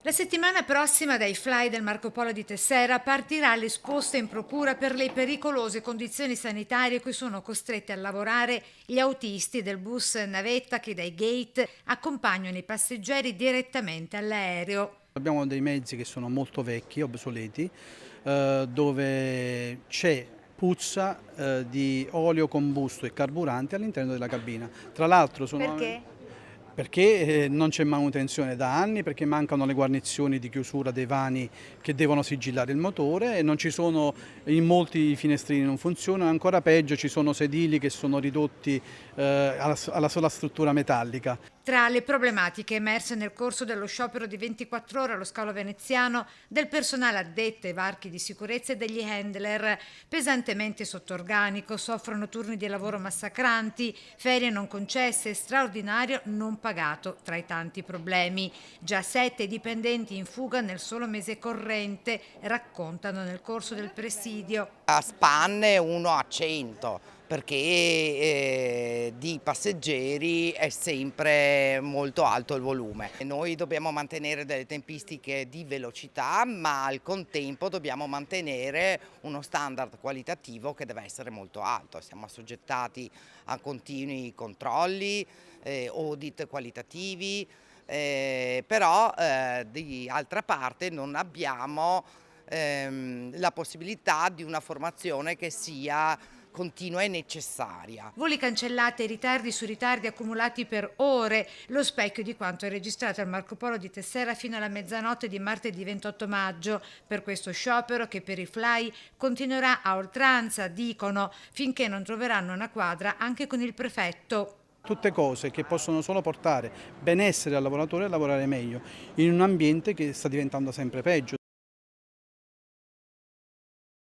La settimana prossima dai fly del Marco Polo di Tessera partirà l'esposta in procura per le pericolose condizioni sanitarie cui sono costretti a lavorare gli autisti del bus navetta che dai gate accompagnano i passeggeri direttamente all'aereo. Abbiamo dei mezzi che sono molto vecchi, obsoleti, dove c'è puzza di olio combusto e carburante all'interno della cabina. Tra l'altro Perché? perché non c'è manutenzione da anni, perché mancano le guarnizioni di chiusura dei vani che devono sigillare il motore e non ci sono, in molti i finestrini non funzionano, ancora peggio ci sono sedili che sono ridotti alla sola struttura metallica. Tra le problematiche emerse nel corso dello sciopero di 24 ore allo scalo veneziano, del personale addetto ai varchi di sicurezza e degli handler pesantemente sotto organico, soffrono turni di lavoro massacranti, ferie non concesse e straordinario non pagato tra i tanti problemi. Già 7 dipendenti in fuga nel solo mese corrente, raccontano nel corso del presidio. A spanne 1 a 100 perché di passeggeri è sempre molto alto il volume. Noi dobbiamo mantenere delle tempistiche di velocità, ma al contempo dobbiamo mantenere uno standard qualitativo che deve essere molto alto. Siamo assoggettati a continui controlli, audit qualitativi, però di altra parte non abbiamo la possibilità di una formazione che sia continua e necessaria. Voli cancellati e ritardi su ritardi accumulati per ore, lo specchio di quanto è registrato al Marco Polo di Tessera fino alla mezzanotte di martedì 28 maggio, per questo sciopero che per i fly continuerà a oltranza, dicono, finché non troveranno una quadra anche con il prefetto. Tutte cose che possono solo portare benessere al lavoratore e lavorare meglio in un ambiente che sta diventando sempre peggio.